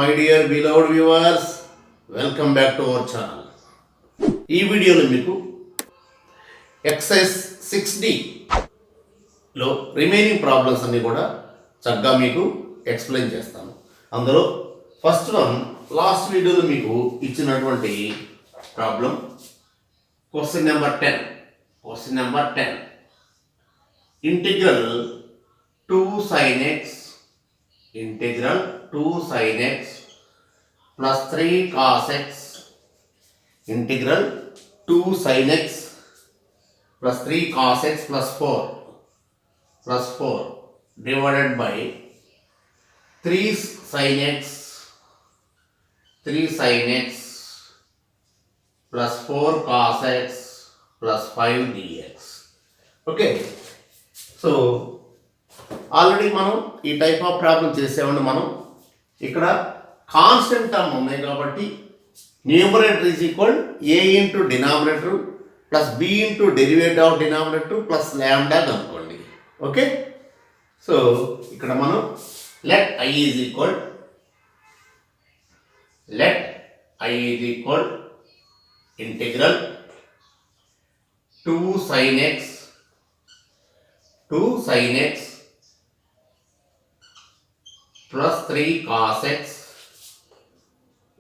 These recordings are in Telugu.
my dear beloved viewers, welcome back to our channel. ఈ వీడియోలో మీకు ఎక్సైజ్ 6Dలో రిమైనింగ్ ప్రాబ్లమ్స్ అన్ని కూడా చక్కగా మీకు ఎక్స్ప్లెయిన్ చేస్తాను. అందులో ఫస్ట్ వన్ లాస్ట్ వీడియోలో మీకు ఇచ్చినటువంటి problem question number 10 integral 2 sin x plus 3 cos x integral 2 sin x plus 3 cos x plus 4 divided by 3 sin x plus 4 cos x plus 5 dx. Okay, so already మనం ఈ టైప్ ఆఫ్ ప్రాబ్లం చేసామండి. మనం ఇక్కడ కాన్స్టెంట్ టర్మ్ ఉన్నాయి కాబట్టి numerator is equal a into denominator plus b into derivative of denominator plus lambda కనుక్కోండి. ఓకే, సో ఇక్కడ మనం let I is equal integral 2 sin x plus 3 cos x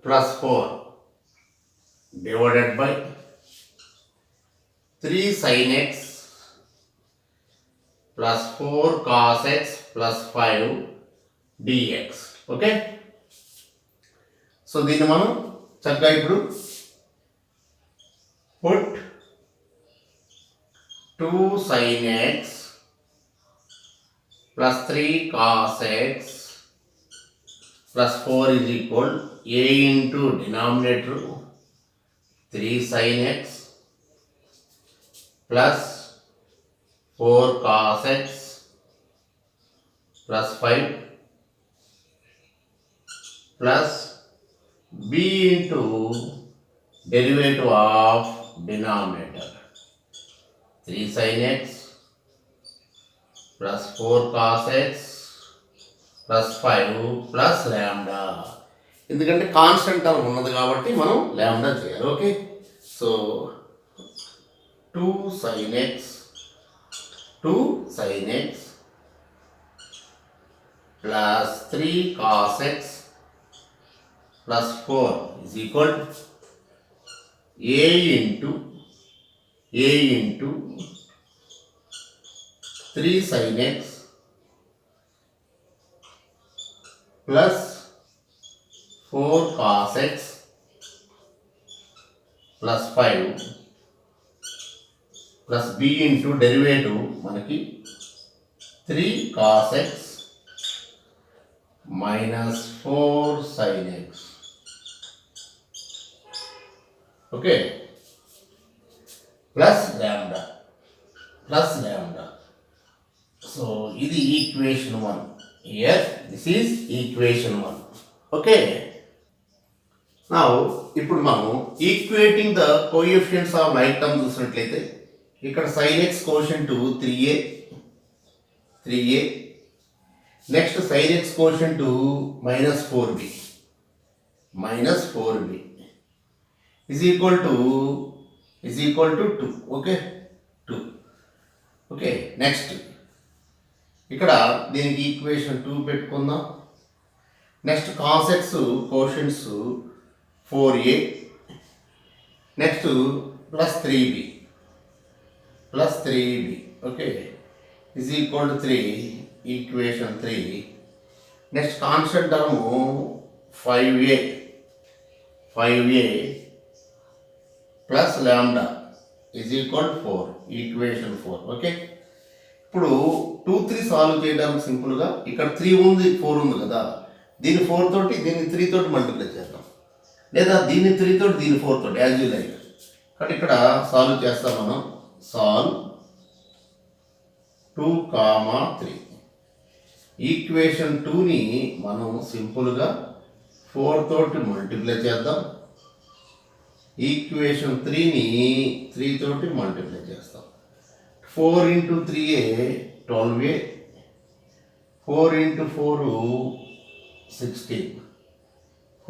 plus 4 divided by 3 sin x plus 4 cos x plus 5 dx. Okay, so దీన్ని మనం చక్కగా ఇప్పుడు put 2 sin x plus 3 cos x plus 4 is equal a into denominator 3 sin x plus 4 cos x plus 5 plus b into derivative of denominator 3 sin x plus 4 cos x plus 5 plus lambda. ఎందుకంటే కాన్స్టెంట్ టర్మ్ ఉన్నది కాబట్టి మనం ల్యాండా చేయాలి. Okay, so 2 sin x plus 3 cos x plus 4 is equal a into 3 sin x plus 4 cos x plus 5 plus b into derivative మనకి 3 cos x minus 4 sin x. Okay, plus lambda. So ఇది equation 1. Here this is equation 1. Okay, now ఇప్పుడు మనం equating the coefficients of like term చూసినట్లయితే ఇక్కడ sin x quotient 3a, next sin x quotient -4b is equal to 2. Okay, 2. Okay, next ఇక్కడ దీనికి ఈక్వేషన్ 2 పెట్టుకుందాం. Next cos x కోషంట్స్ 4a, next plus 3b. Okay, is equal to 3, equation 3. Next constant term 5a plus lambda is equal 4, equation 4. Okay, ఇప్పుడు 2, 3 సాల్వ్ చేయడానికి సింపుల్గా ఇక్కడ 3 ఉంది 4 ఉంది కదా, దీన్ని 4 తోటి దీన్ని 3 తోటి మల్టిప్లై చేద్దాం, లేదా దీన్ని 3 తోటి దీన్ని 4 తోటి యాజ్ యూ లైక్. కాబట్టి ఇక్కడ సాల్వ్ చేస్తాం మనం. సాల్వ్ 2, 3 ఈక్వేషన్ 2ని మనం సింపుల్గా 4 తోటి మల్టిప్లై చేద్దాం. ఈక్వేషన్ 3ని 3 తోటి మల్టిప్లై చేస్తాం. 4 into 3a 12a, 4 into 4 16,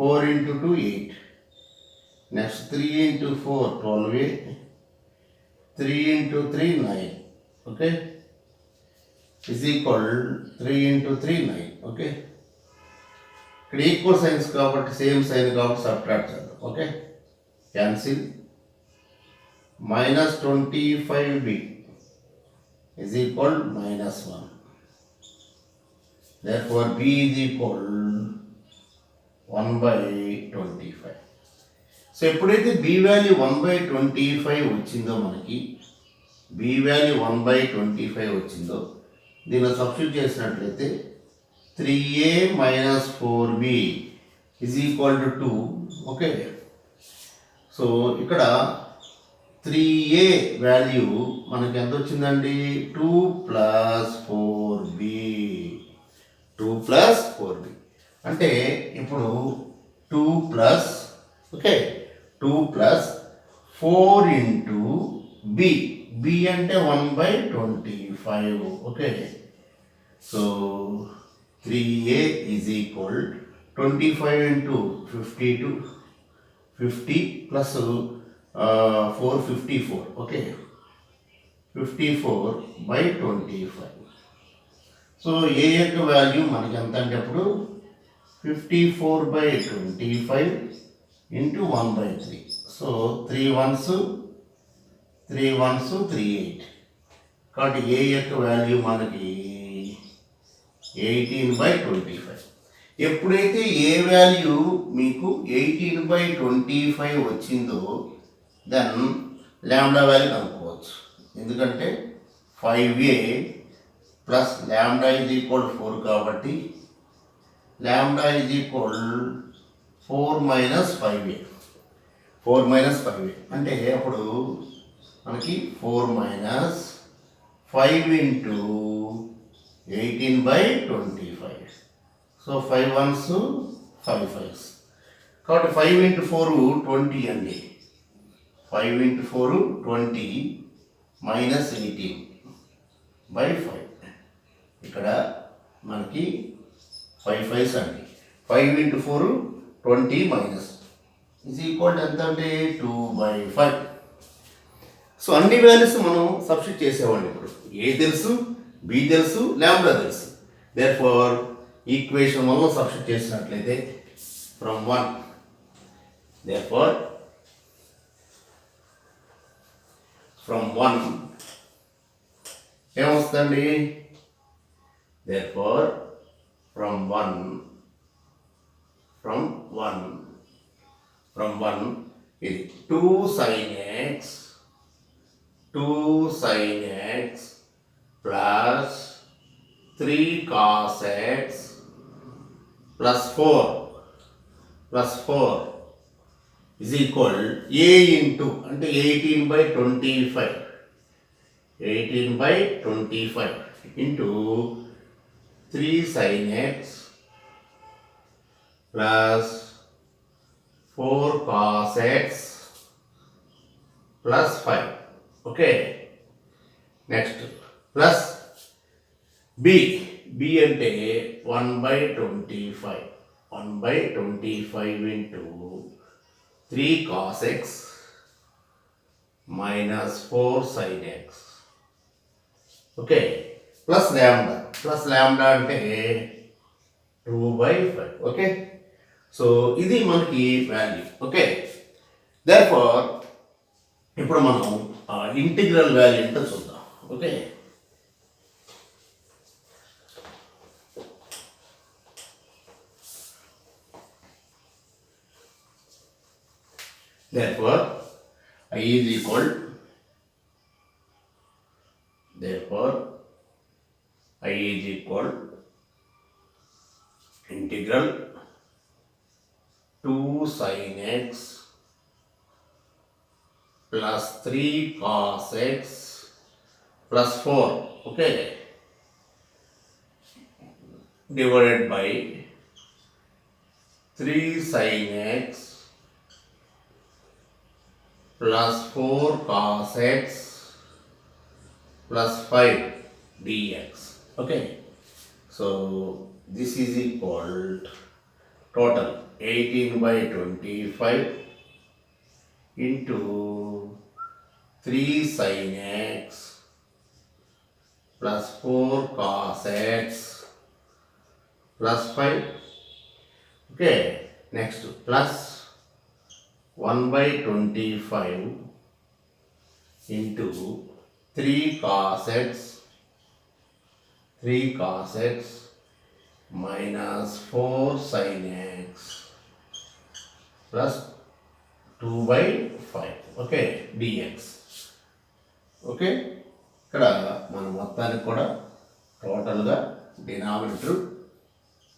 4 into 2 8. Next 3 into 4 12a. 3 into 3 9. Okay, is equal 3 into 3 9. Okay, ఇక్కడ ఈక్వల్ సైన్స్ కాబట్టి సేమ్ సైన్ కాబట్టి సబ్ట్రాక్ట్ చేద్దాం. Okay, cancel. minus 25b is equal minus 1. Therefore b is equal 1 by 25. So ఎప్పుడైతే b వాల్యూ 1 by 25 వచ్చిందో మనకి b వాల్యూ 1 by 25 వచ్చిందో దీన్ని సబ్స్టిట్యూట్ చేసినట్లయితే 3a minus 4b is equal to 2. Okay, so ఇక్కడ 3a వాల్యూ మనకి ఎంత వచ్చిందండి? 2 plus 4b. 2 plus 4b అంటే ఇప్పుడు 2 plus, okay, 2 plus 4 into b. b అంటే 1 by 25. Okay, so 3a is equal 25 into 52, 50 plus 4 54. Okay, 54 by 25. So ఏ యొక్క వాల్యూ మనకి ఎంత అంటే అప్పుడు 54 by 25 into 1 by 3. So 3 ones 38. కాబట్టి ఏ యొక్క వాల్యూ మనకి 18 by 25. ఎప్పుడైతే ఏ వాల్యూ మీకు 18 by 25 వచ్చిందో దెన్ ల్యాండా వాల్యూ కనుక్కోవచ్చు. ఎందుకంటే 5a plus lambda is equal 4 కాబట్టి ల్యాండా is equal 4 minus 5a. 4 minus 5a అంటే అప్పుడు మనకి 4 minus 5 into 18 by 25. So 5 ones 5 5s కాబట్టి 5 into 4 20 అండి. 5 into 4 20 minus 18 by 5. ఇక్కడ మనకి 5 5s అండి. 5 into 4 20 minus is equal to ఎంత అంటే 2 by 5. సో అన్ని వాల్యూస్ మనం సబ్స్టిట్యూట్ చేసేవాళ్ళం. ఇప్పుడు ఏ తెలుసు, బి తెలుసు, ల్యాండా తెలుసు. దేర్ఫోర్ ఈక్వేషన్ 1లో సబ్స్టిట్యూట్ చేసినట్లయితే ఫ్రమ్ 1, దేర్ఫోర్ ఫ్రమ్ 1 ఏమొస్తుందండి? దేర్ఫోర్ ఫ్రమ్ 1 ఇది 2 sin x plus 3 cos x plus 4 is equal a into అంటే 18 by 25. 18 by 25 into 3 sin x plus 4 cos x plus 5. Okay, next plus b అంటే 1 by 25. 1 by 25 into 3 cos x minus 4 sin x. Okay, plus lambda అంటే 2 by 5. ఓకే, సో ఇది మనకి వాల్యూ. ఓకే, దేర్ఫోర్ ఇప్పుడు మనం ఇంటిగ్రల్ వాల్యూ ఏంటో చూద్దాం. Okay, therefore I is equal integral 2 sin x plus 3 cos x plus 4, okay, divided by 3 sin x plus 4 cos x plus 5 dx. Okay, so this is equal total 18/25 into 3 sin x plus 4 cos x plus 5. Okay, next plus 1/25 into 3 cos x minus 4 sin x plus 2/5. Okay, dx. Okay, ఇక్కడ మన మొత్తానికి కూడా టోటల్గా denominator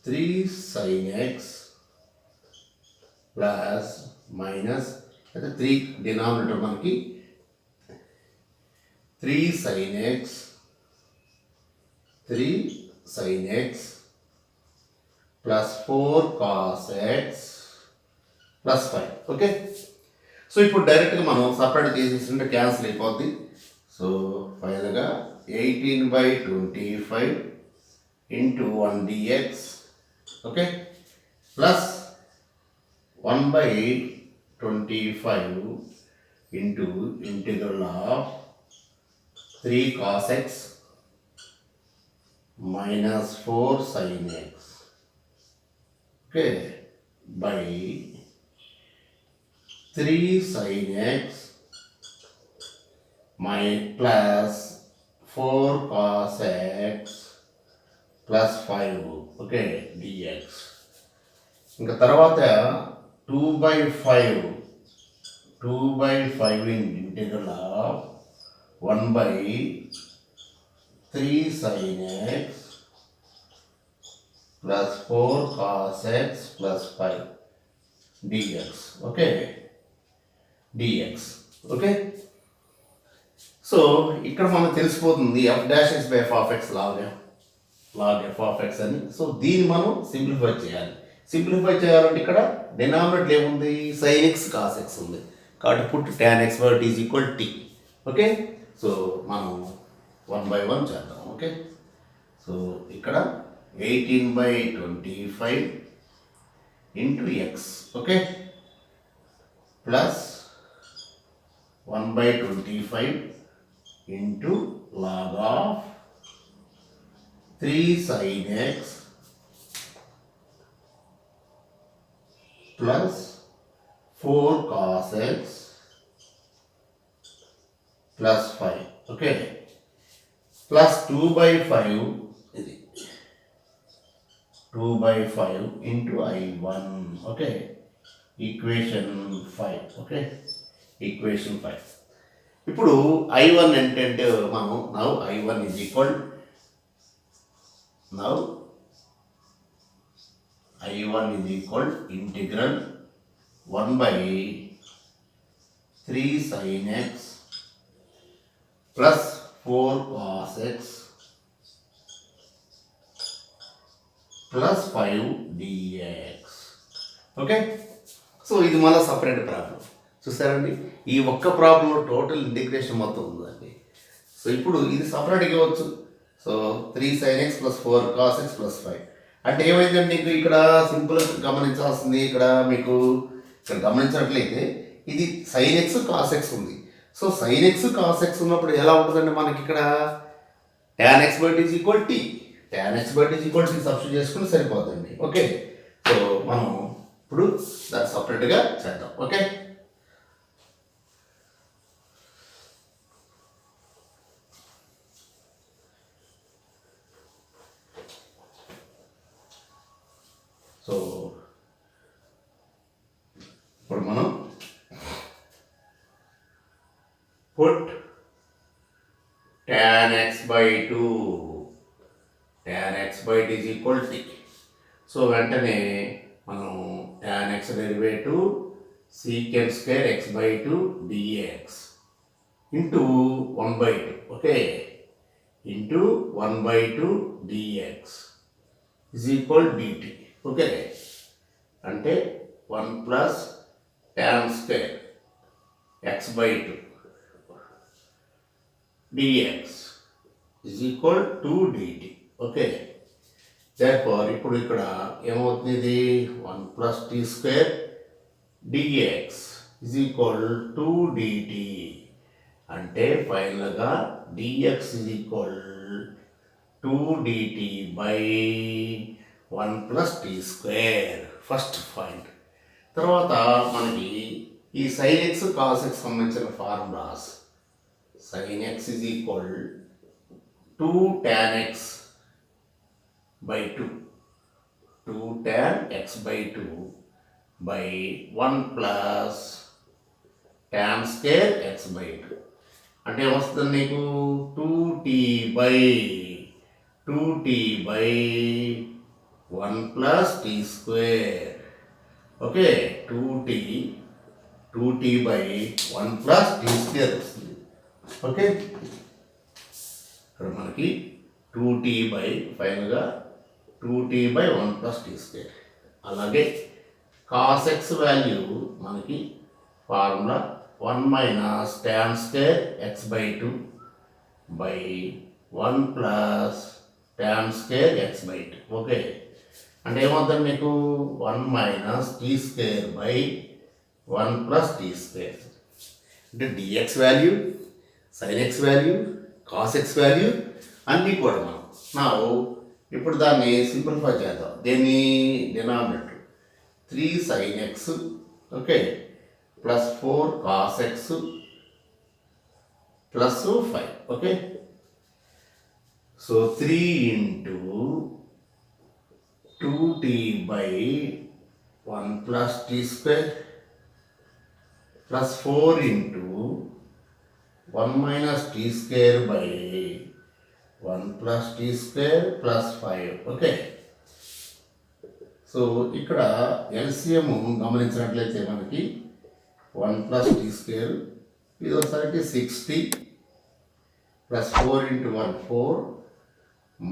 3 sin x plus minus అయితే 3 డినామినేటర్ మనకి 3 sin x plus 4 cos x plus 5. Okay, so ఇప్పుడు డైరెక్ట్గా మనం సపరేట్ చేసేస్తుంటే క్యాన్సిల్ అయిపోద్ది. సో ఫైనల్గా 18/25 into 1 dx. Okay, plus 1/25 into integral of 3 cos x minus 4 sin x. Okay, by 3 sin x plus 4 cos x plus 5. Okay, dx. ఇంకా తర్వాత 2/5 in integral of 1/3 sin x plus 4 cos x plus 5 dx. Okay, dx. Okay, so ఇక్కడ మనకు తెలిసిపోతుంది f dash is by f of x log f of x అని. సో దీన్ని మనం సింప్లిఫై చేయాలి. సింప్లిఫై చేయాలంటే ఇక్కడ డినామినేటర్ ఏముంది, sin x cos x ఉంది కాబట్టి put tan x by t is equal t. Okay, so మనం 1/1 చేద్దాం. ఓకే, సో ఇక్కడ 18/25 into x. Okay, plus 1/25 into log of 3 sin x plus 4 cos x plus 5. Okay, plus 2/5 ఇది 2/5 into I1. Okay, equation 5. Okay, equation 5. ఇప్పుడు I1 ఏంటంటే మనం I1 is equal integral 1/3 sin x plus 4 cos x plus 5 dx. Okay, so ఇది మళ్ళీ సపరేట్ ప్రాబ్లం. చూసారండి, ఈ ఒక్క ప్రాబ్లంలో టోటల్ ఇంటిగ్రేషన్ మొత్తం ఉందండి. సో ఇప్పుడు ఇది సపరేట్గా ఇవ్వచ్చు. So 3 sin x plus 4 cos x plus 5 అంటే ఏమైందండి, మీకు ఇక్కడ సింపుల్ గమనించాల్సింది ఇక్కడ మీకు ఇక్కడ గమనించినట్లయితే ఇది sin x cos x ఉంది. So sin x cos x ఉన్నప్పుడు ఎలా ఉంటుందండి మనకి ఇక్కడ tan x by t is equal t. tan x by t is equal t substitute చేసుకుని సరిపోతుంది. ఓకే, సో మనం ఇప్పుడు దాన్ని సపరేట్గా చేద్దాం. ఓకే, సో ఇప్పుడు మనం put tan x by 2 tan x by t is equal to t. So వెంటనే మనం tan x derivative secant square x by 2 dx into 1/2. Okay, into 1/2 dx is equal dt. Okay, అంటే 1 plus tan square x by 2 dx is equal to dt. Okay, therefore ఇప్పుడు ఇక్కడ ఏమవుతుంది ఇది 1 plus t square dx is equal to dt అంటే ఫైనల్గా dx is equal to dt by 1 plus t square first point. తర్వాత మనకి ఈ సైన్ ఎక్స్ కాస్ ఎక్స్ సంబంధించిన formulas sin x is equal to tan x by 2 tan x by 2 by 1 plus tan square x by 2 అంటే ఏమొస్తుంది నీకు 2t by 1 plus t square. Okay 2t by 1 plus t square వస్తుంది. ఓకే ఇక్కడ మనకి 2t బై ఫైనల్గా 2t by 1 plus t square. అలాగే కాస్ ఎక్స్ వాల్యూ మనకి formula 1 minus tan square x by 2 by 1 plus tan square x by 2. Okay అంటే ఏమవుతుంది మీకు 1 minus t square by 1 plus t square అంటే dx value sin x value cos x value అన్నీ కూడా మనం ఇప్పుడు దాన్ని సింప్లిఫై చేద్దాం. దీన్ని denominator 3 sin x okay plus 4 cos x plus 5 okay. So 3 into 2t by 1 plus t square plus 4 into 1 minus t square by 1 plus t square plus 5 okay. So ఇక్కడ ఎల్సిఎం గమనించినట్లయితే మనకి 1 plus t square ఇది ఒకసారికి 60 plus 4 into 1 4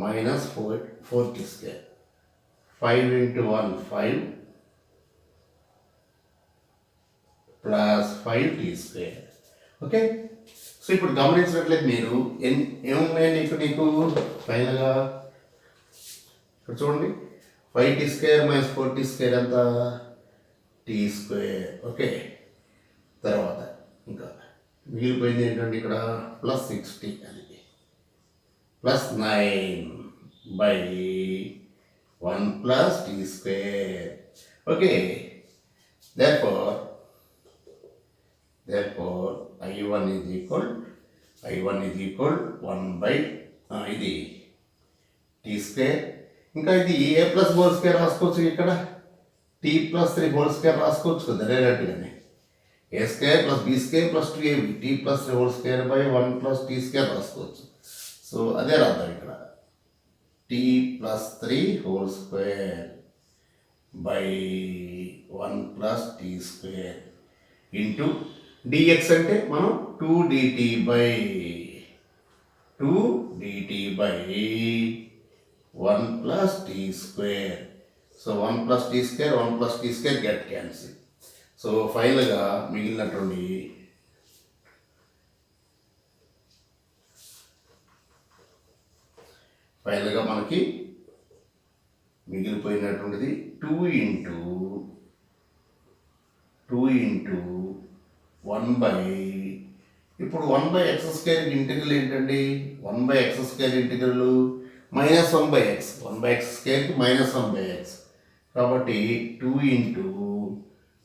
minus 4 t square 5 into 1 5 plus 5 t square okay. So ఇప్పుడు గమనించినట్లయితే మీరు ఏమున్నాయి నీకు ఫైనల్గా ఇక్కడ చూడండి 5t square minus 4t square ఎంత టీ స్క్వేర్ ఓకే. తర్వాత ఇంకా మిగిలిపోయింది ఏంటంటే ఇక్కడ ప్లస్ 60 అని plus 9 by 1 plus t square okay. therefore I1 is equal 1 by ఇది t స్క్వేర్ ఇంకా ఇది a ప్లస్ హోల్ స్క్వేర్ రాసుకోవచ్చు ఇక్కడ t ప్లస్ 3 హోల్ స్క్వేర్ రాసుకోవచ్చు కదా డైరెక్ట్గానే a square plus b square plus 2ab t plus 3 whole square by 1 plus t square రాసుకోవచ్చు. సో అదే రాద్దాం ఇక్కడ t plus 3 whole square by 1 plus t square into dx అంటే మనం 2dt by 1 plus t square. So 1 plus t square 1 plus t square get cancel. So ఫైనల్గా మిగిలినటువంటి మనకి మిగిలిపోయినటువంటిది 2 ఇంటూ 1 బై ఇప్పుడు 1 బై ఎక్స్ స్క్వేర్ ఇంటిగ్రల్ ఏంటండి 1 by x square integral minus 1 by x 1 by x స్క్వేర్కి మైనస్ 1 బై ఎక్స్ కాబట్టి 2 into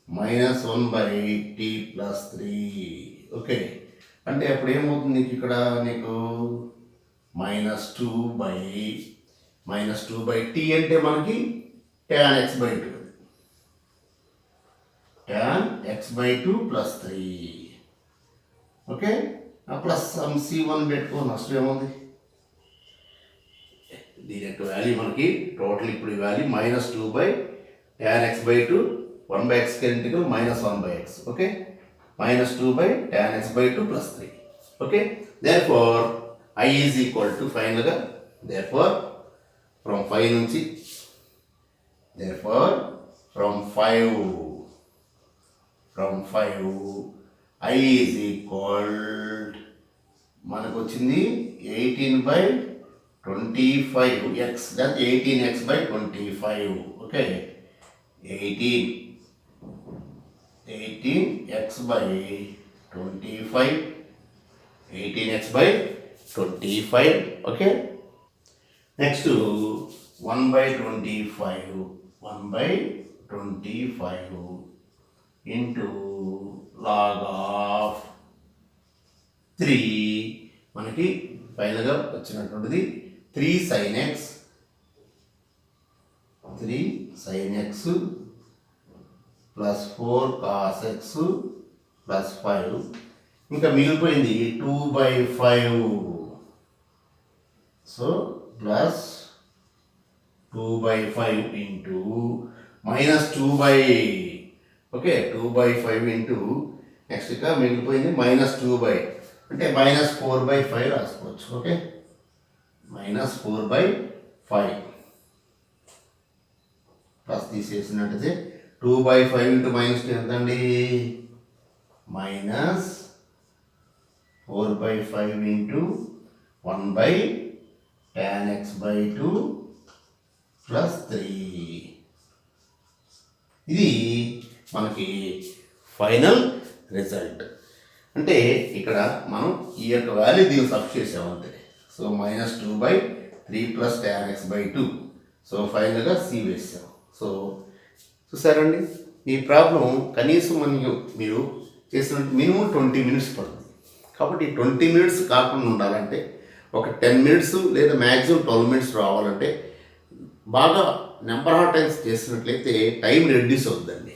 minus 1 by t plus 3 okay. అంటే అప్పుడు ఏమవుతుంది నీకు ఇక్కడ నీకు -2 బై టీ అంటే మనకి tan x by 2 tan x by 2 plus 3 okay. Plus some c1 పెట్టుకో నష్టం ఏముంది దీని యొక్క వాల్యూ మనకి టోటల్ ఇప్పుడు ఈ value -2 by tan x by 2 1 by x square integral -1 by x okay -2 by tan x by 2 plus 3 okay. therefore I is equal to ఫైనల్గా therefore from 5 నుంచి from 5 I is equal మనకు వచ్చింది 18 by 25x, then 18x by 25. Okay, 18x by 25, 18x by 25. Okay, next 1 by 25, 1 by 25 into log of 3, మనకి ఫైనల్గా వచ్చినటువంటిది 3 sin x plus 4 cos x plus 5, ఇంకా మిగిలిపోయింది 2/5. So plus 2/5 into minus 2/5 into next ఇక మిగిలిపోయింది -2/, అంటే -4/5 రాసుకోవచ్చు. ఓకే, -4/5 ప్లస్ తీసేసినట్టయితే 2/5 ఇంటూ -2 ఎంతండి? -4/5 ఇంటూ 1/tan x/2 ప్లస్ 3. ఇది మనకి ఫైనల్ రిజల్ట్. అంటే ఇక్కడ మనం ఈ యొక్క వాల్యూ దీన్ని సబ్స్టిట్యూట్ చేసాము అంతే. So -2/3 plus tan x/2. So ఫైనల్గా C వేసాము. సో చూసారండి, ఈ ప్రాబ్లం కనీసం మీరు చేసిన మినిమం 20 మినిట్స్ పడుతుంది. కాబట్టి 20 మినిట్స్ కాకుండా ఉండాలంటే ఒక 10 మినిట్స్ లేదా మ్యాక్సిమం 12 మినిట్స్ రావాలంటే బాగా నెంబర్ ఆఫ్ టైమ్స్ చేసినట్లయితే టైం రెడ్యూస్ అవుతుందండి.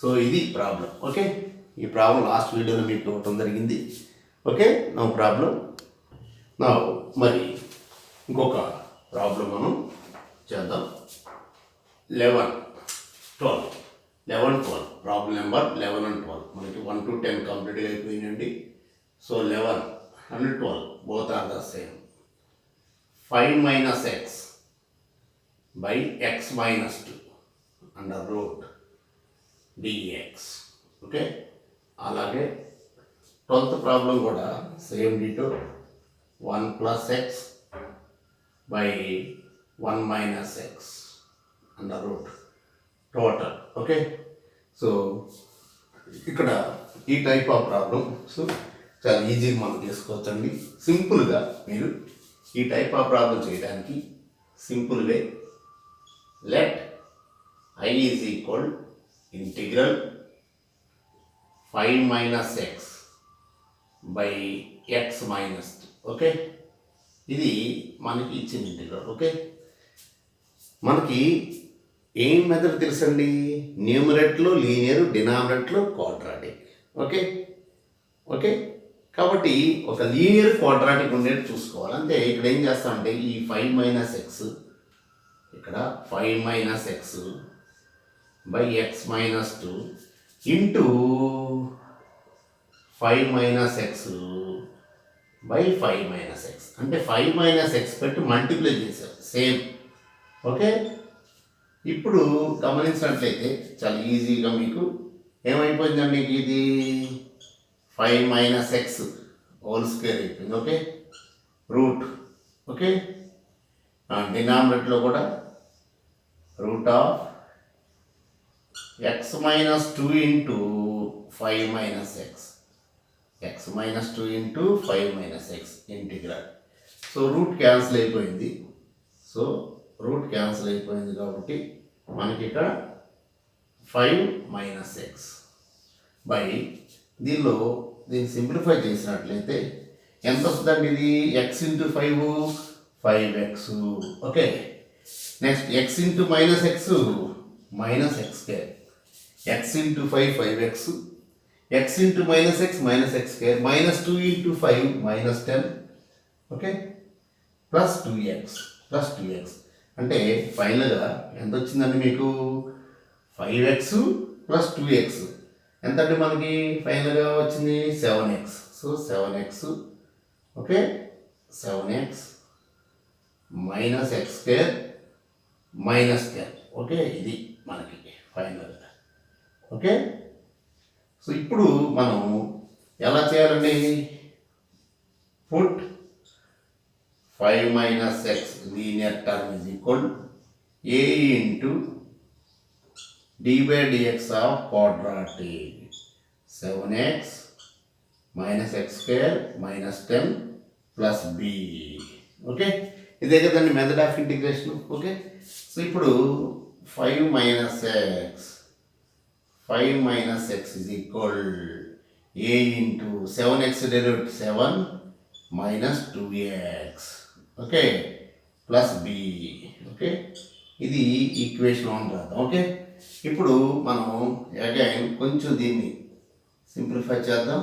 సో ఇది ప్రాబ్లం. ఓకే, ఈ ప్రాబ్లం లాస్ట్ వీడియోలో మీకు ఇవ్వటం జరిగింది. Okay, no problem. నా మరి ఇంకొక ప్రాబ్లం మనం చేద్దాం. 11, 12 ప్రాబ్లం నెంబర్ 11 and 12. మనకి 1 to 10 కంప్లీట్గా అయిపోయిందండి. So 11 and 12 both are the same. 5 minus x by x minus 2 under root dx. Okay, అలాగే 12th ప్రాబ్లం కూడా same ditto 1 plus x by 1 minus x under root total. Okay, so ఇక్కడ ఈ టైప్ ఆఫ్ ప్రాబ్లం సో చాలా ఈజీగా మనం చేసుకోవచ్చండి. సింపుల్గా మీరు ఈ టైప్ ఆఫ్ ప్రాబ్లం చేయడానికి simple way, let I is equal integral 5 minus x by x minus 2. Okay, ఇది మనకి ఇచ్చిన ఇంటిగ్రల్. ఓకే, మనకి ఏం మెథడ్ తెలుసండి? న్యూమరేటర్లో లీనియర్, డినామినేటర్లో క్వాడ్రాటిక్. ఓకే ఓకే కాబట్టి ఒక లీనియర్ క్వాడ్రాటిక్ ఉండేది చూసుకోవాలి. అంటే ఇక్కడ ఏం చేస్తామంటే ఈ 5 minus x, ఇక్కడ 5 minus x by x minus 2 into 5 minus x by 5 minus x, అంటే 5 minus x పెట్టి మల్టిప్లై చేశారు సేమ్. ఓకే, ఇప్పుడు గమనించినట్లయితే చాలా ఈజీగా మీకు ఏమైపోయిందండి? ఇది 5 minus x హోల్ స్క్వేర్ అయిపోయింది. Okay, root. ఓకే, డినామినేటర్లో కూడా root of x minus 2 into 5 minus x, x minus 2 into 5 minus x integral. So root cancel అయిపోయింది. సో రూట్ క్యాన్సిల్ అయిపోయింది కాబట్టి మనకి ఇక్కడ 5 minus x బై దీన్ని సింప్లిఫై చేసినట్లయితే ఎంత వస్తుందండి? ఇది x into 5 5x. Okay, next x into minus x minus x square, x into 5 5x, x into minus x square, -2 into 5 -10. Okay, plus 2x అంటే ఫైనల్గా ఎంత వచ్చిందండి మీకు? 5x ప్లస్ 2x ఎంత అంటే మనకి ఫైనల్గా వచ్చింది 7x. So 7x. Okay, 7x minus x square -10. Okay, ఇది మనకి ఫైనల్గా. ఓకే, సో ఇప్పుడు మనం ఎలా చేయాలండి? Put 5 minus x linear term is equal a into d by dx of quadratic 7x minus x square minus 10 plus b. Okay, ఇదే కదండి method of integration. Okay, so ఇప్పుడు 5 minus x is equal a into 7x derivative 7 minus 2x. Okay, plus b. Okay, ఇది ఈక్వేషన్ 1 రాద్దాం. ఓకే, ఇప్పుడు మనం అగైన్ కొంచెం దీన్ని సింప్లిఫై చేద్దాం.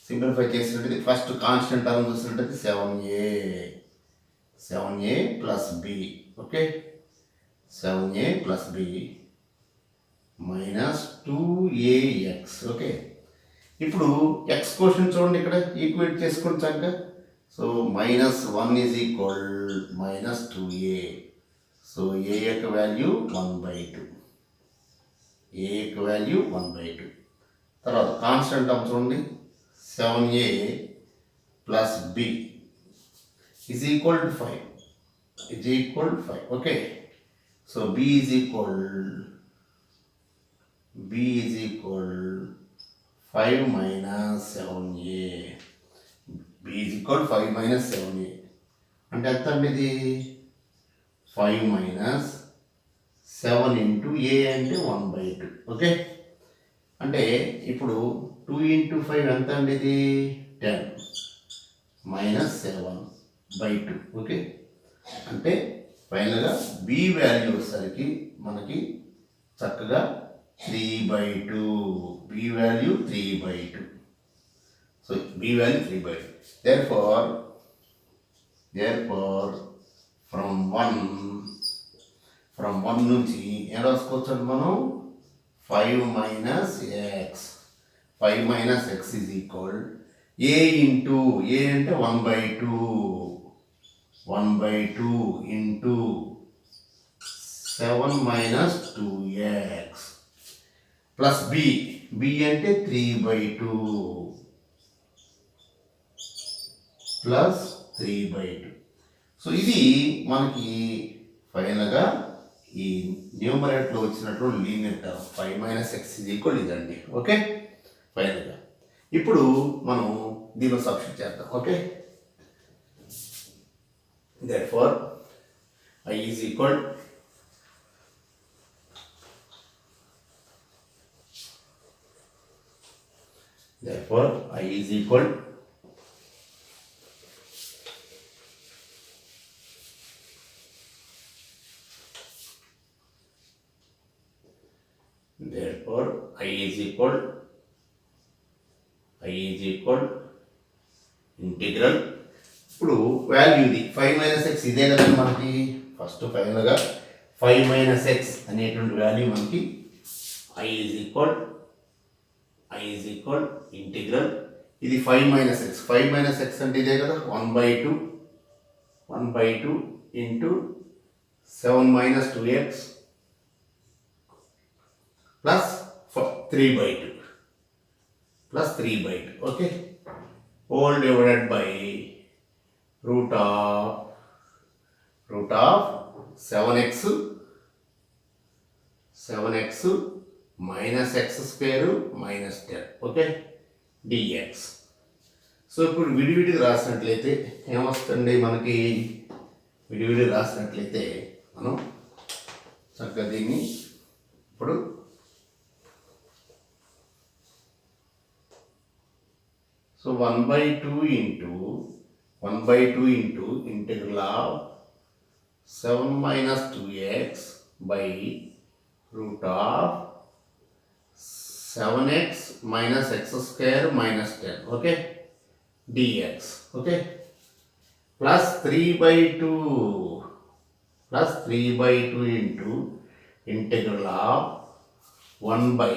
సింప్లిఫై చేసినట్టు ఫస్ట్ కాన్స్టెంట్ టర్మ్ చూసినట్టయితే 7a plus b. Okay, 7a plus b minus 2ax. Okay, ఇప్పుడు ఎక్స్ క్వశ్చన్ చూడండి, ఇక్కడ ఈక్వేట్ చేసుకోండి చక్కగా. So -1 is equal -2a. So a యొక్క వాల్యూ 1/2. a యొక్క వాల్యూ 1/2. తర్వాత కాన్స్టెంట్ టర్మ్ చూడండి, 7a plus b is equal to 5. Is equal to 5. Okay, so b is equal 5 minus 7a. b is equal 5 minus 7a అంటే ఎంత అండి ఇది? 5 minus 7 into a అంటే 1/2. ఓకే, అంటే ఇప్పుడు 2 into 5 ఎంత అండి ఇది? 10 minus 7/2. ఓకే, అంటే ఫైనల్గా b వాల్యూ వచ్చేసరికి మనకి చక్కగా 3/2. b value 3/2. So b value 3/2. Therefore from 1 నుంచి ఏం రాసుకోవచ్చు మనం? 5 minus x. 5 minus x is equal a into a అంటే 1/2 into 7 minus 2x plus b అంటే 3/2 ప్లస్ 3/2. సో ఇది మనకి ఫైనల్గా ఈ న్యూమరేటర్లో వచ్చినటువంటి linear term 5 minus x is equal ఇదండి. ఓకే, ఫైనల్గా ఇప్పుడు మనం దీనిలో సబ్స్టిట్యూట్ చేద్దాం. Okay, therefore I is equal therefore I is equal integral. ఇప్పుడు వాల్యూ ఇది 5 minus x ఇదే కదండి మనకి. ఫస్ట్ ఫైనల్గా 5 minus x అనేటువంటి వాల్యూ మనకి I is equal ఇంటిగ్రల్. ఇది 5 minus x. 5 minus x అంటే ఇదే కదా, 1/2 into 7 minus 2x plus 3/2. Okay, all divided by root of 7x minus x square minus 10. Okay, dx. So ఇప్పుడు విడివిడిగా రాసినట్లయితే ఏమొస్తుంది మనకి? విడివిడిగా రాసినట్లయితే మనం చక్కగా దీన్ని ఇప్పుడు so 1/2 into integral of 7 minus 2x by root of 7x minus x square minus 10. Okay, dx. Okay, plus 3/2 into integral of 1 by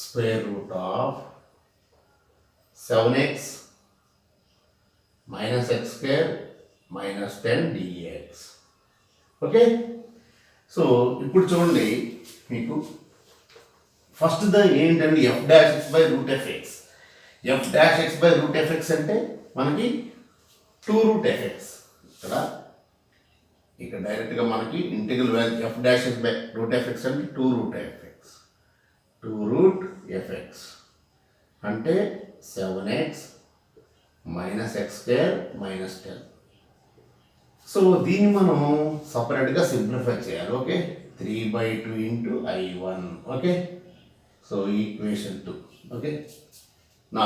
square root of 7x minus x square minus 10 dx. Okay, so ఇప్పుడు చూడండి, మీకు ఫస్ట్ ఏంటండి f dash x by root f x. f dash x by root f x అంటే మనకి 2 రూట్ ఎఫ్ఎక్స్. ఇక్కడ డైరెక్ట్గా మనకి integral value f dash is by root f x అంటే 2 రూట్ ఎఫ్ఎక్స్. 2 రూట్ ఎఫ్ఎక్స్ అంటే 7x minus x square minus 10. సో దీన్ని మనం సపరేట్గా సింప్లిఫై చేయాలి. Okay, 3/2 into I1. Okay, so equation 2. Okay, నా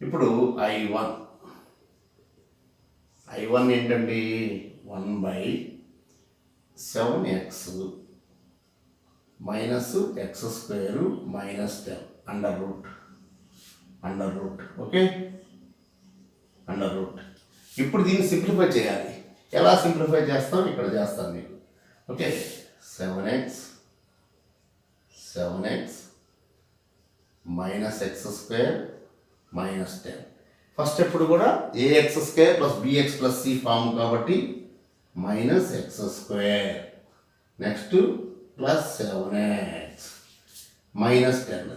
ఇప్పుడు I1 ఏంటండి 1/7x minus x square minus 10 under root. Okay, under root. ఇప్పుడు దీన్ని సింప్లిఫై చేయాలి. ఎలా సింప్లిఫై చేస్తాం ఇక్కడ చేస్తాను మీకు. Okay, 7x minus x square minus 10. First ఎప్పుడు కూడా ax square plus bx plus c form కాబట్టి minus x square, next plus 7x minus 10.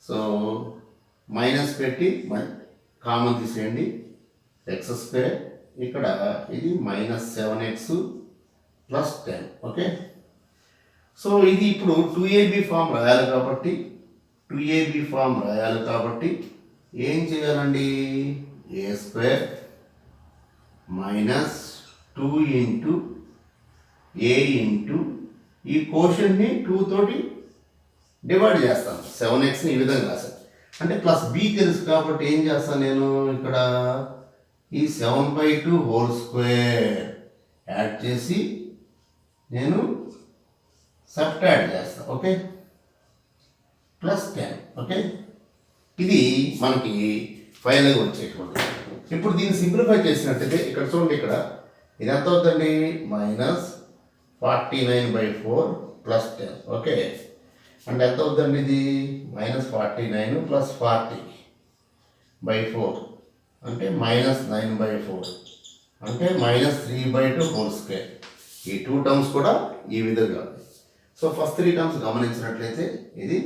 So minus పెట్టి కామన్ తీసేయండి, ఎక్స్ స్క్వేర్. ఇక్కడ ఇది minus 7x plus 10. Okay, so ఇది ఇప్పుడు 2ab ఫామ్ రాయాలి కాబట్టి ఏం చేయాలండి, ఏ స్క్వేర్ మైనస్ 2 ఇంటూ ఏ ఇంటూ ఈ కోషన్ని 2 తోటి డివైడ్ చేస్తాను. 7xని ఈ విధంగా రాశాను అంటే ప్లస్ b తెలుసు కాబట్టి ఏం చేస్తాను నేను ఇక్కడ ఈ 7/2 హోల్ స్క్వేర్ యాడ్ చేసి నేను సబ్ట్రాక్ట్ చేస్తాను. Okay, plus 10. ఓకే, ఇది మనకి ఫైనల్గా వచ్చేటువంటి. ఇప్పుడు దీన్ని సింప్లిఫై చేసినట్టయితే ఇక్కడ చూడండి, ఇక్కడ ఇది ఎంత అవుతుందండి, మైనస్ 49/4 ప్లస్ 10. ఓకే, అంటే ఎంత అవుతుందండి ఇది మైనస్ 49 ప్లస్ 40/4 అంటే మైనస్ 9/4 అంటే మైనస్ 3/2 హోల్ స్క్వేర్. ఈ 2 టర్మ్స్ కూడా ఈ విధంగా. సో ఫస్ట్ 3 టర్మ్స్ గమనించినట్లయితే ఇది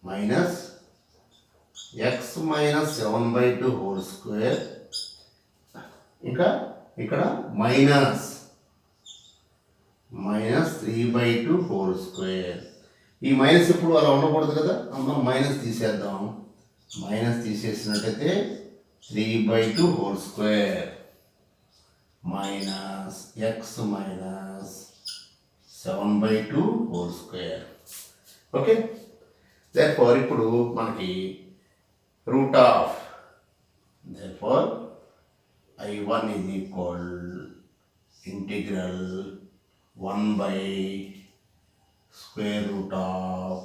minus x minus 7/2 whole square, ఇంకా ఇక్కడ మైనస్ 3/2 హోల్ స్క్వేర్. ఈ మైనస్ ఇప్పుడు అలా ఉండకూడదు కదా, మనం మైనస్ తీసేద్దాం. మైనస్ తీసేసినట్టయితే 3/2 whole square minus x minus 7/2 whole square. Okay, therefore ఇప్పుడు మనకి root of, therefore I1 is equal integral 1/square root of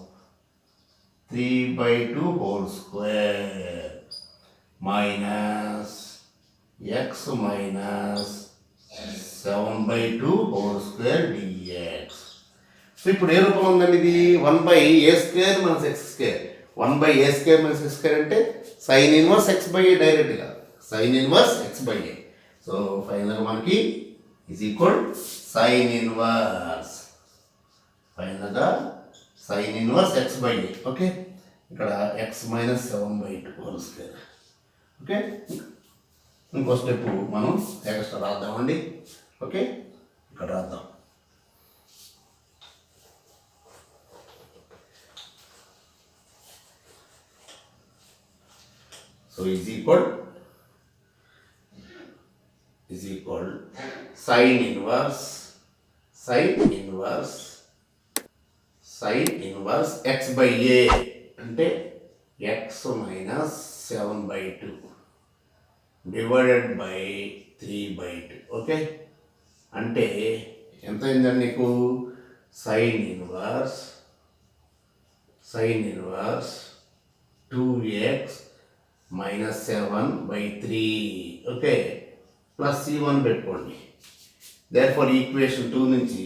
3/2 whole square minus x minus 7/2 whole square dx. So ఇప్పుడు ఏ రూపంలో ఉందండి ఇది 1/a² minus x square. 1/a² minus x square అంటే సైన్ ఇన్వర్స్ x/a డైరెక్ట్గా, సైన్ ఇన్వర్స్ x/a. సో ఫైనల్గా మనకి ఈజ్ ఈక్వల్ సైన్ ఇన్వర్స్, ఫైనల్గా సైన్ ఇన్వర్స్ x/a. ఓకే, ఇక్కడ x minus 7/2 whole square. Okay, ఇంకో స్టెప్ మనం ఎక్స్ట్రా రాద్దామండి. ఓకే, ఇక్కడ రాద్దాం. So is equal sin inverse x/a అంటే x minus 7/2 divided by 3/2. Okay, అంటే ఎంత అయిందండి నీకు sin inverse 2x minus 7/3. Okay, plus c1 పెట్టుకోండి. దేర్ఫోర్ ఈక్వేషన్ 2 నుంచి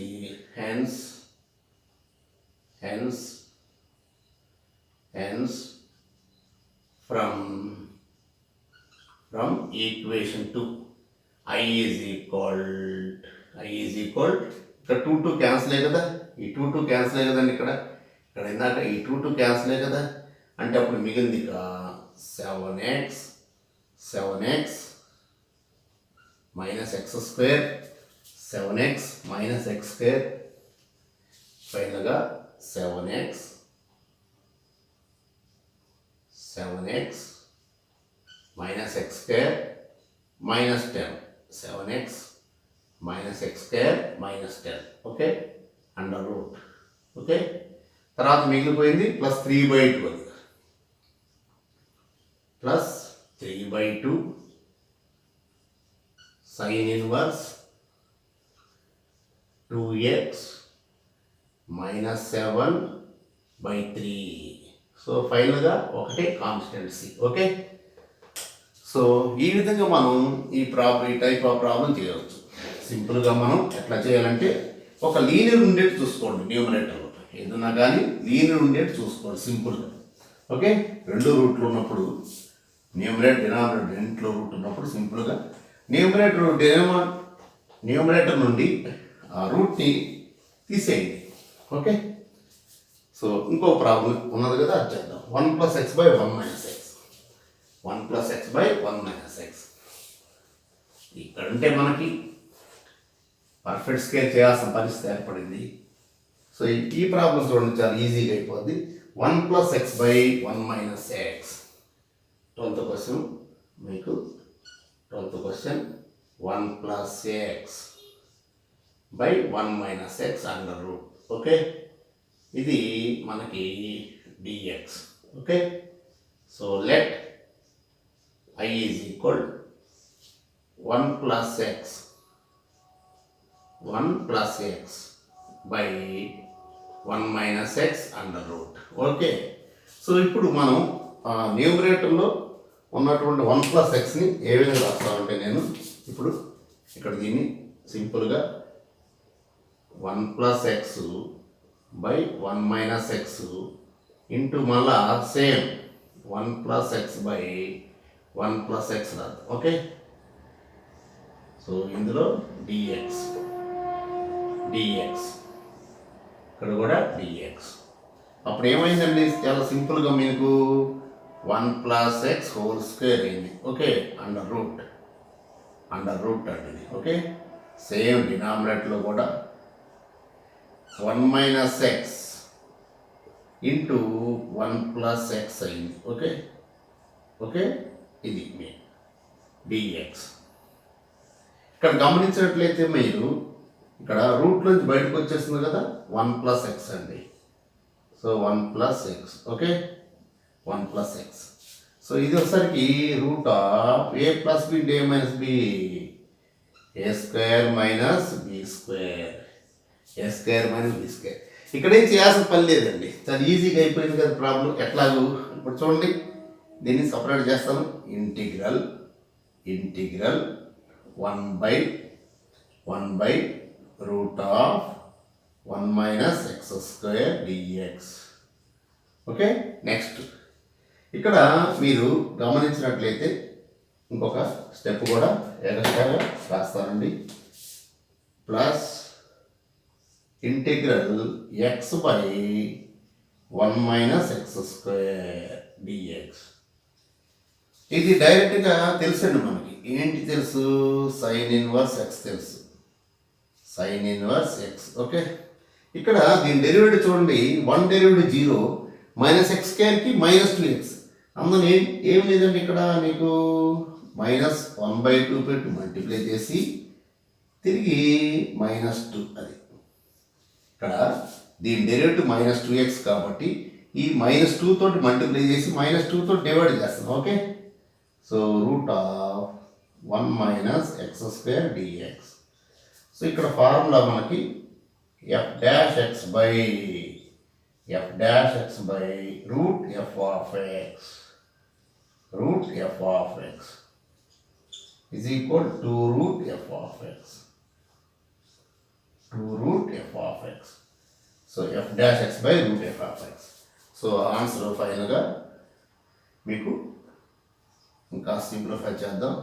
hence from equation 2 I is equal ఇక్కడ 2 క్యాన్సిల్ అయ్యి కదా, ఈ 2 క్యాన్సిల్ అయ్యి కదండి. ఇక్కడ ఇందాక ఈ 2 క్యాన్సిల్ అయ్యి కదా, అంటే అప్పుడు మిగిలింది ఇక 7x minus x square, 7x minus x square, ఫైనల్గా 7x minus x square minus 10, 7x minus x square minus 10, okay, under root, okay. తర్వాత మిగిలిపోయింది ప్లస్ 3/2 అది, plus 3/2 sin inverse 2x minus 7/3. So ఫైనల్గా ఒకటే కాన్స్టెన్సీ, ఓకే. సో ఈ విధంగా మనం ఈ టైప్ ఆఫ్ ప్రాబ్లం చేయవచ్చు. సింపుల్గా మనం ఎట్లా చేయాలంటే ఒక లీనియర్ ఉండేది చూసుకోండి, న్యూమరేటర్లో ఏదన్నా కానీ లీనియర్ ఉండేది చూసుకోండి సింపుల్గా, ఓకే. రెండు రూట్లు ఉన్నప్పుడు డినామినేటర్ రెంట్లో రూట్ ఉన్నప్పుడు సింపుల్గా న్యూమరేటర్ నుండి ఆ రూట్ని తీసేయండి, ఓకే. సో ఇంకో ప్రాబ్లం ఉన్నది కదా, అది చేద్దాం. 1 + x / 1 - x, 1 + x / 1 - x. ఇక్కడంటే మనకి పర్ఫెక్ట్ స్కేర్ చేయాల్సిన పరిస్థితి ఏర్పడింది. సో ఈ ప్రాబ్లం చూడండి, చాలా ఈజీగా అయిపోద్ది. 1 + x / 1 - x. 12th క్వశ్చన్ మీకు 12th question 1 + x / 1 - x under root, okay. ఇది మనకి dx, okay. So let I is equal 1 + x by 1 - x under root, okay. So ఇప్పుడు మనం న్యూమరేటర్లో ఉన్నటువంటి 1 + xని ఏ విధంగా రాస్తామంటే, నేను ఇప్పుడు ఇక్కడ దీన్ని సింపుల్గా 1 + x by 1 - x ఇంటూ మళ్ళా సేమ్ 1 + x by 1 + x రాదు, ఓకే. సో ఇందులో dx ఇక్కడ కూడా dx. అప్పుడు ఏమైందండి, చాలా సింపుల్గా మీకు 1 + x హోల్ స్క్వేర్ అయింది, ఓకే. అండర్ రూట్ అండి, ఓకే. సేమ్ డినామినేటర్లో కూడా 1 - x ఇంటూ 1 + x అయింది, ఓకే. ఇది మీ dx. ఇక్కడ గమనించినట్లయితే మీరు ఇక్కడ రూట్ నుంచి బయటకు వచ్చేస్తుంది కదా, 1 + x అండి. So 1 + x, okay, 1 + x. So ఇది ఒకసారికి root of a + b a - b, a² - b², ఇక్కడ ఏం చేయాల్సిన పని లేదండి, చాలా ఈజీగా అయిపోయింది కదా ప్రాబ్లం. ఎట్లాగూ ఇప్పుడు చూడండి, దీన్ని సపరేట్ చేస్తాను. Integral 1/(1 - x² dx), okay. Next ఇక్కడ మీరు గమనించినట్లయితే ఇంకొక స్టెప్ కూడా ఎక్స్ట్రాగా రాస్తానండి. Plus integral x/1 - x² dx. ఇది డైరెక్ట్గా తెలుసండి మనకి. ఏంటి తెలుసు? sin inverse x తెలుసు, sin inverse x, ఓకే. ఇక్కడ దీని డెరివేటివ్ చూడండి, 1 డెరివేటివ్ 0, -x² -2x. అందులో ఏం లేదండి, ఇక్కడ నీకు -1/2 పెట్టి మల్టిప్లై చేసి తిరిగి -2, అది ఇక్కడ దీని డెరివేటివ్ -2x కాబట్టి ఈ -2 తోటి మల్టిప్లై చేసి -2 తోటి డివైడ్ చేస్తాను, okay. So √1 - x² dx. So ఇక్కడ ఫార్ములా మనకి f'(x) by √f(x) is equal to √f(x). So f'(x) by √f(x). So answer ఫైనల్గా మీకు ఇంకా సింప్లిఫై చేద్దాం.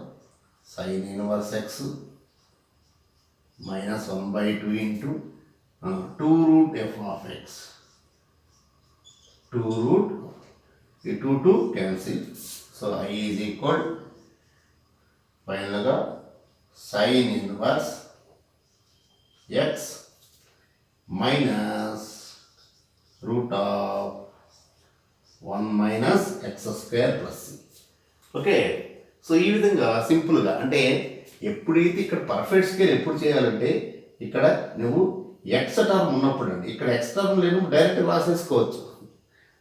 sin inverse x -1/2 into 2√f(x). 2 cancel. So I is equal ఫైనల్గా sine inverse x minus root of 1 minus x square plus c. Okay, so ఈ విధంగా సింపుల్గా అంటే ఎప్పుడైతే ఇక్కడ పర్ఫెక్ట్ స్కేర్ ఎప్పుడు చేయాలంటే ఇక్కడ నువ్వు ఎక్స్ టర్మ్ ఉన్నప్పుడు అండి, ఇక్కడ ఎక్స్ టర్మ్ లేను డైరెక్ట్ రాసేసుకోవచ్చు,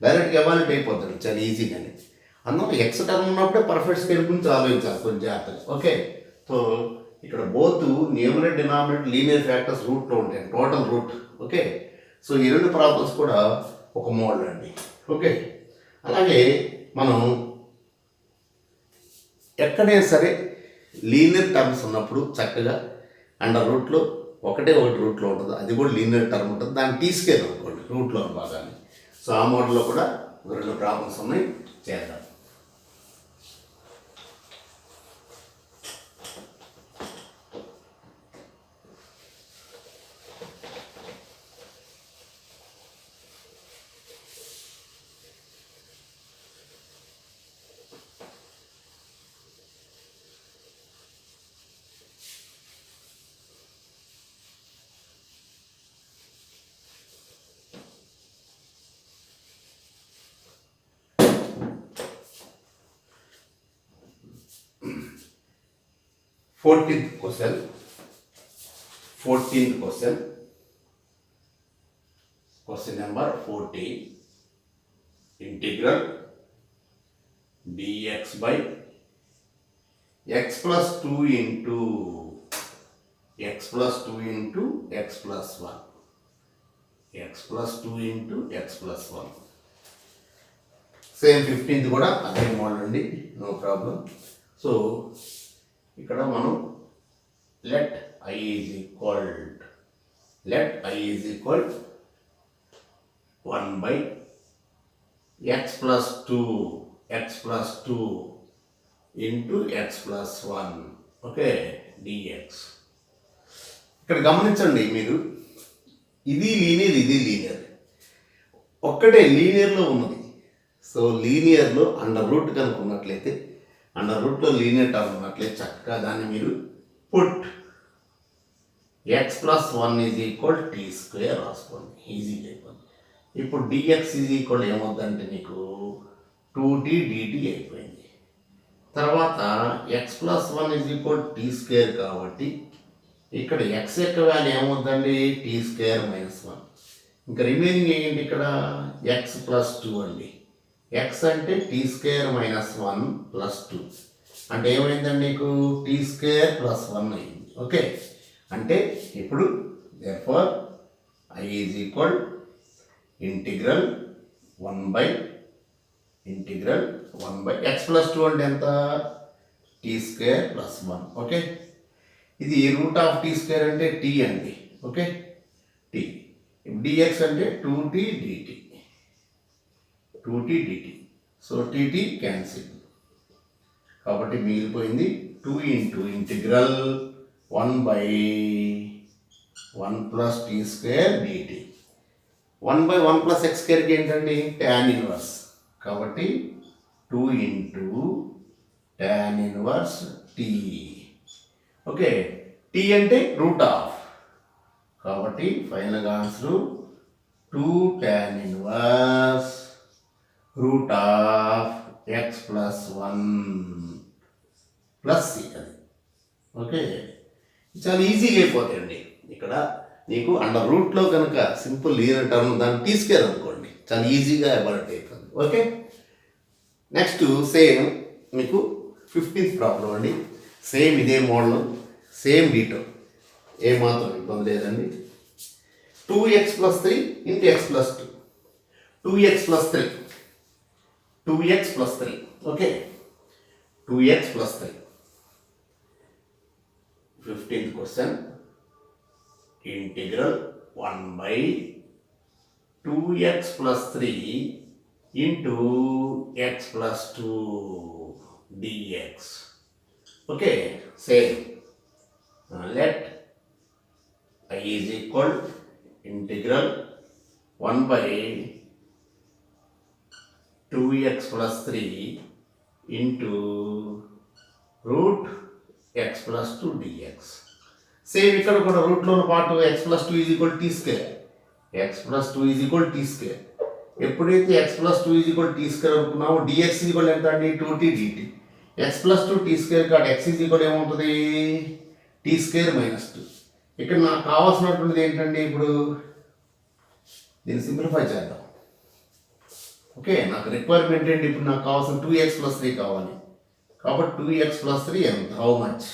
డైరెక్ట్గా ఎవాల్యుయేట్ అయిపోతుంది చాలా ఈజీగానే. అందులో ఎక్స్ టర్మ్ ఉన్నప్పుడే పర్ఫెక్ట్ స్కేర్ గురించి ఆలోచించాలి కొంచెం జాగ్రత్తగా. ఓకే, సో ఇక్కడ both numerator denominator linear factors రూట్లో ఉంటాయి, టోటల్ రూట్. ఓకే, సో ఈ రెండు ప్రాబ్లమ్స్ కూడా ఒక మోడల్ అండి. ఓకే, అలాగే మనం ఎక్కడైనా సరే లీనియర్ టర్మ్స్ ఉన్నప్పుడు చక్కగా అండర్ రూట్లో ఒకటి రూట్లో ఉంటుంది, అది కూడా లీనియర్ టర్మ్ ఉంటుంది, దాన్ని తీసుకెళ్ళి అనుకోండి రూట్లో భాగాన్ని. సో ఆ మోడల్లో కూడా రెండు ప్రాబ్లమ్స్ ఉన్నాయి, చేద్దాం. Fourteenth question. Question number 14. Integral dx by x plus 2 into x plus 2 into x plus 1. x plus 2 into x plus 1. Same 15th కూడా అదే మోడల్ అండి, నో ప్రాబ్లం. సో ఇక్కడ మనం let I is equal 1 by x plus 2 into x plus 1. Okay, dx. ఇక్కడ గమనించండి మీరు, ఇది లీనియర్ ఒక్కటే లీనియర్లో ఉన్నది. సో లీనియర్లో అండర్ రూట్ కనుక ఉన్నట్లయితే, అండర్ రూట్లో లీనియర్ టర్మ్ ఉన్నట్లయితే చక్కగా దాన్ని మీరు put x plus 1 is equal t square రాసుకోండి, ఈజీగా అయిపోయింది. ఇప్పుడు dx ఈజ్ ఈక్వల్ ఏమవుతుందంటే నీకు 2t dt అయిపోయింది. తర్వాత x plus 1 is equal t square కాబట్టి ఇక్కడ x యొక్క వాల్యూ ఏమవుతుందండి టీ స్క్వేర్ మైనస్ 1. ఇంకా రిమైనింగ్ ఏంటి ఇక్కడ x ప్లస్ 2 అండి. x అంటే టీ స్క్వేర్ మైనస్ 1 ప్లస్ 2 అంటే ఏమైందండి నీకు టీ స్క్వేర్ ప్లస్ 1 అయింది. ఓకే, అంటే ఇప్పుడు therefore I is equal integral 1 by x plus 2 అంటే ఎంత టీ స్క్వేర్ ప్లస్ 1. ఓకే, ఇది రూట్ ఆఫ్ టీ స్క్వేర్ అంటే టీ అండి. ఓకే, టీ dx అంటే 2t dt. So tt cancel కాబట్టి మిగిలిపోయింది 2 into integral 1 by 1 plus t square dt. 1 by 1 plus x స్క్వేర్కి ఏంటండి ట్యాన్ ఇన్వర్స్ కాబట్టి 2 into tan inverse t. Okay, t అంటే రూట్ ఆఫ్ కాబట్టి final answer 2 tan inverse root of x plus 1 plus c అది. ఓకే, చాలా ఈజీగా అయిపోతాయండి. ఇక్కడ నీకు అండర్ రూట్లో కనుక సింపుల్ లీనియర్ టర్మ్ దాన్ని తీసుకెళ్ళనుకోండి చాలా ఈజీగా అబౌట్ అయిపోతుంది. ఓకే, నెక్స్ట్ సేమ్ మీకు 15th ప్రాబ్లం అండి. సేమ్ ఇదే మోడల్, సేమ్ డీటో, ఏమాత్రం ఇబ్బంది లేదండి. 2x plus 3 into X plus 2, 2x plus 3. Okay, 2x plus 3. 15th question integral 1 by 2x plus 3 into x plus 2 dx. Okay, same. Let I is equal integral 1 by 2x plus 3 into root x plus two dx. Same ఇక్కడ కూడా రూట్లోని పాటు x plus two is equal t square. X plus two is equal t square. ఎప్పుడైతే x plus two is equal t square అనుకున్నామో డిఎక్స్ ఈజ్ ఈక్వల్ ఎంత అండి? 2t dt. X plus two t square కాదు ఎక్స్ ఈజ్ ఈక్వల్ ఏమవుతుంది? T square minus 2. ఇక్కడ నాకు కావాల్సినటువంటిది ఏంటండి? ఇప్పుడు దీన్ని సింప్లిఫై చేద్దాం. ఓకే, నాకు రిక్వైర్మెంట్ ఏంటి? ఇప్పుడు నాకు కావాల్సిన 2x ప్లస్ 3 కావాలి. కాబట్టి 2x ప్లస్ 3 ఎంత? How much?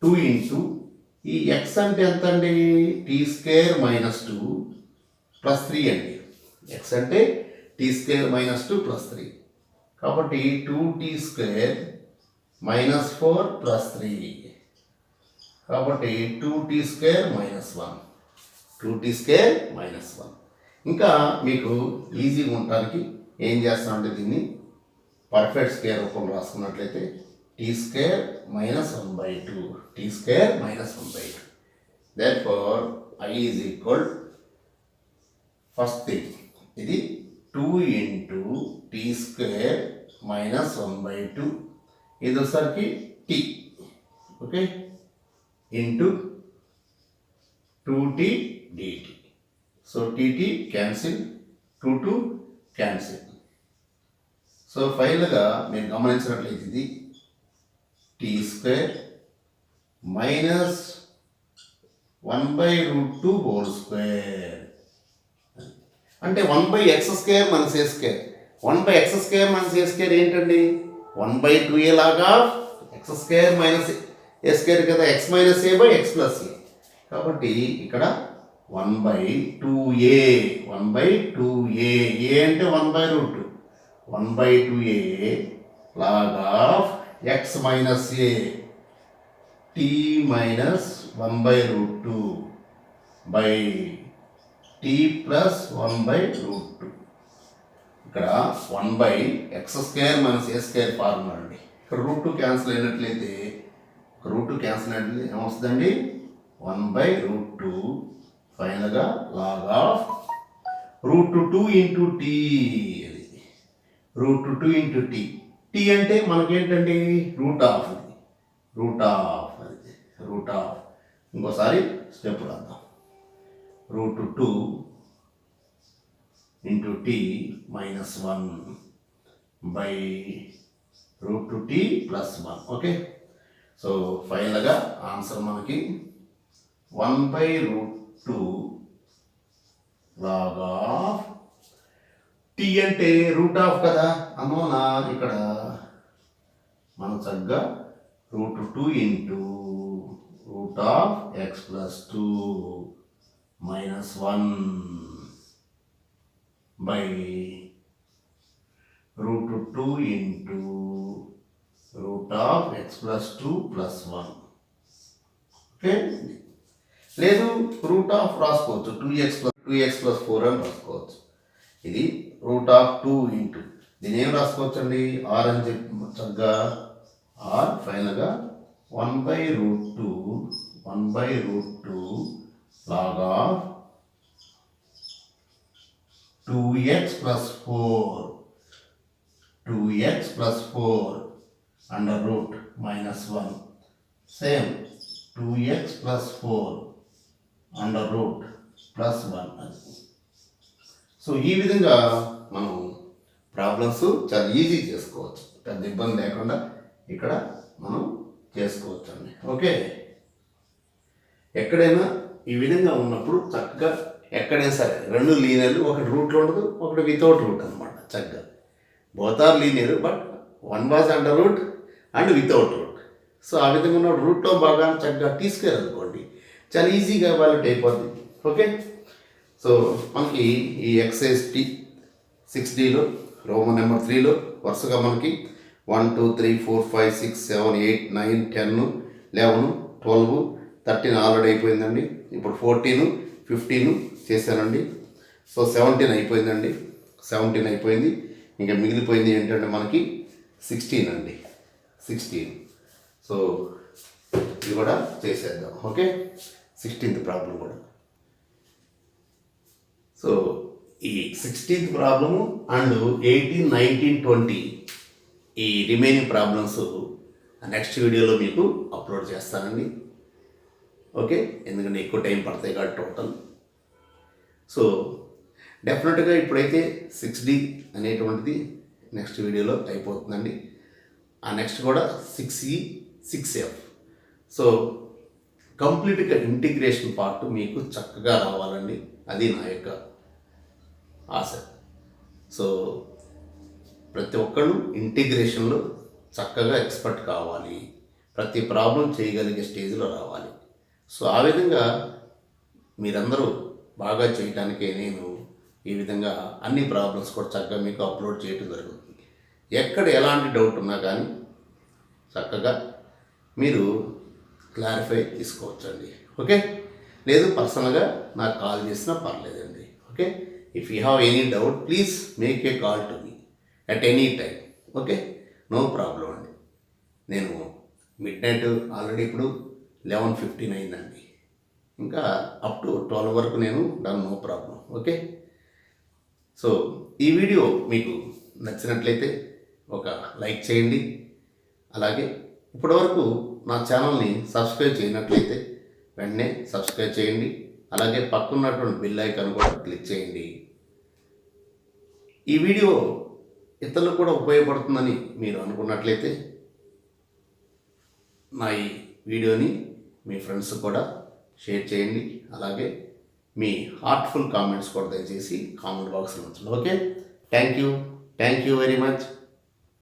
2 ఇంటూ ఈ ఎక్స్ అంటే ఎంత అండి? టీ స్క్వేర్ మైనస్ 2 ప్లస్ 3 అండి. ఎక్స్ అంటే టీ స్క్వేర్ మైనస్ 2 ప్లస్ 3. కాబట్టి 2t స్క్వేర్ మైనస్ 4 ప్లస్ 3. కాబట్టి 2t square minus 1. 2t square minus 1. ఇంకా మీకు ఈజీగా ఉండడానికి ఏం చేస్తామంటే దీన్ని పర్ఫెక్ట్ స్క్వేర్ రూపంలో రాసుకున్నట్లయితే t square minus 1/2. T square minus 1/2. Therefore I is equal first thing ఇది 2 ఇంటూ టీ స్క్వేర్ మైనస్ 1/2 ఇది ఒకసారికి t. Okay, into 2t dt. So tt cancel, 2 cancel. So ఫైనల్గా మీరు గమనించినట్లయితే ఇది t square minus 1/√2 whole square. అంటే 1/x square minus a square. 1/x square minus a square ఏంటండి? 1/2a లాగా x square minus a square కదా, X minus a by x plus a. కాబట్టి ఇక్కడ 1/2a. 1/2a. ఏ అంటే 1/√2. 1/2a లాగా x minus a t minus 1/√2 by t plus 1/√2. ఇక్కడ 1/x square minus a square formula అండి. ఇక్కడ √2 క్యాన్సిల్ అయినట్లయితే √2 క్యాన్సిల్ అయినట్లయితే ఏమొస్తుందండి? 1/√2 ఫైనల్గా లాగ్ ఆఫ్ √2 ఇంటూ టీ. అది √2 ఇంటూ టీ. టీ అంటే మనకేంటండి? Root of. అది రూట్ ఆఫ్. అది రూట్ ఆఫ్. ఇంకోసారి స్టెప్ రాద్దాం. √2 into t minus 1 by √2t plus 1. Okay, so ఫైనల్గా ఆన్సర్ మనకి 1/√2 లాగ్ ఆఫ్ టీ అంటే రూట్ ఆఫ్ కదా అన్నోనా. ఇక్కడ మనం చక్కగా √2 into root of x plus 2 minus 1 by √2 into root of x plus 2 plus 1. Okay, లేదు రూట్ ఆఫ్ రాసుకోవచ్చు. 2x ప్లస్ 4 అని రాసుకోవచ్చు. ఇది రూట్ ఆఫ్ 2 ఇంటూ దీని ఏం రాసుకోవచ్చు అండి? ఆర్ అని చెప్పి చక్కగా ఆర్ ఫైనల్గా 1/√2 log of 2x plus 4 under root minus 1. Same 2x plus 4 under root plus 1. సో ఈ విధంగా మనం ప్రాబ్లమ్స్ చాలా ఈజీ చేసుకోవచ్చు. పెద్ద ఇబ్బంది లేకుండా ఇక్కడ మనం చేసుకోవచ్చు అండి. ఓకే, ఎక్కడైనా ఈ విధంగా ఉన్నప్పుడు చక్కగా ఎక్కడైనా సరే రెండు లీనియర్లు, ఒకటి రూట్లో ఉండదు, ఒకటి వితౌట్ రూట్ అనమాట. చక్కగా both are linear but one was under root and without root. So ఆ విధంగా ఉన్న రూట్లో భాగాన్ని చక్కగా తీసుకెళ్ళి అనుకోండి, చాలా ఈజీగా వాళ్ళకి అయిపోద్ది. ఓకే, సో మనకి ఈ ఎక్సైజ్ 6Dలో రోమన్ నెంబర్ 3లో వరుసగా మనకి 1 2 3 4 5 6 7 8 9 10 11 12 13 ఆల్రెడీ అయిపోయిందండి. ఇప్పుడు 14 15 చేశానండి. సో 17 అయిపోయిందండి. 17 అయిపోయింది. ఇంకా మిగిలిపోయింది ఏంటంటే మనకి 16 అండి. 16. సో ఇది కూడా చేసేద్దాం. ఓకే, 16th ప్రాబ్లం కూడా. సో ఈ 16th ప్రాబ్లము అండ్ 18 19 20 ఈ రిమైనింగ్ ప్రాబ్లమ్స్ నెక్స్ట్ వీడియోలో మీకు అప్లోడ్ చేస్తానండి. ఓకే, ఎందుకంటే ఎక్కువ టైం పడతాయి కాబట్టి టోటల్. సో డెఫినెట్గా ఇప్పుడైతే 6D అనేటువంటిది నెక్స్ట్ వీడియోలో అయిపోతుందండి. ఆ నెక్స్ట్ కూడా 6E 6F. సో కంప్లీట్గా ఇంటిగ్రేషన్ పార్ట్ మీకు చక్కగా రావాలండి, అది నా యొక్క ఆశ. సో ప్రతి ఒక్కళ్ళు ఇంటిగ్రేషన్లో చక్కగా ఎక్స్పర్ట్ కావాలి, ప్రతి ప్రాబ్లం చేయగలిగే స్టేజ్లో రావాలి. సో ఆ విధంగా మీరందరూ బాగా చేయడానికే నేను ఈ విధంగా అన్ని ప్రాబ్లమ్స్ కూడా చక్కగా మీకు అప్లోడ్ చేయడం జరుగుతుంది. ఎక్కడ ఎలాంటి డౌట్ ఉన్నా కానీ చక్కగా మీరు క్లారిఫై తీసుకోవచ్చండి. ఓకే, లేదు పర్సనల్గా నాకు కాల్ చేసినా పర్లేదండి. Okay, if you have any doubt please make a call to me at any time. Okay, no problem అండి. నేను మిడ్ నైట్ ఆల్రెడీ ఇప్పుడు 11:15 అయిందండి, ఇంకా అప్ టు 12 వరకు నేను done, no problem. Okay, so ఈ వీడియో మీకు నచ్చినట్లయితే ఒక లైక్ చేయండి. అలాగే ఇప్పటివరకు నా ఛానల్ని సబ్స్క్రైబ్ చేయనట్లయితే వెంటనే సబ్స్క్రైబ్ చేయండి. అలాగే పక్కన్నటువంటి బెల్ ఐకాన్ కూడా క్లిక్ చేయండి. ఈ వీడియో ఇతరులకు కూడా ఉపయోగపడుతుందని మీరు అనుకున్నట్లయితే నా ఈ వీడియోని మీ ఫ్రెండ్స్ కూడా షేర్ చేయండి. అలాగే మీ హార్ట్ఫుల్ కామెంట్స్ కూడా దయచేసి కామెంట్ బాక్స్లో ఉంచండి. Okay, thank you very much.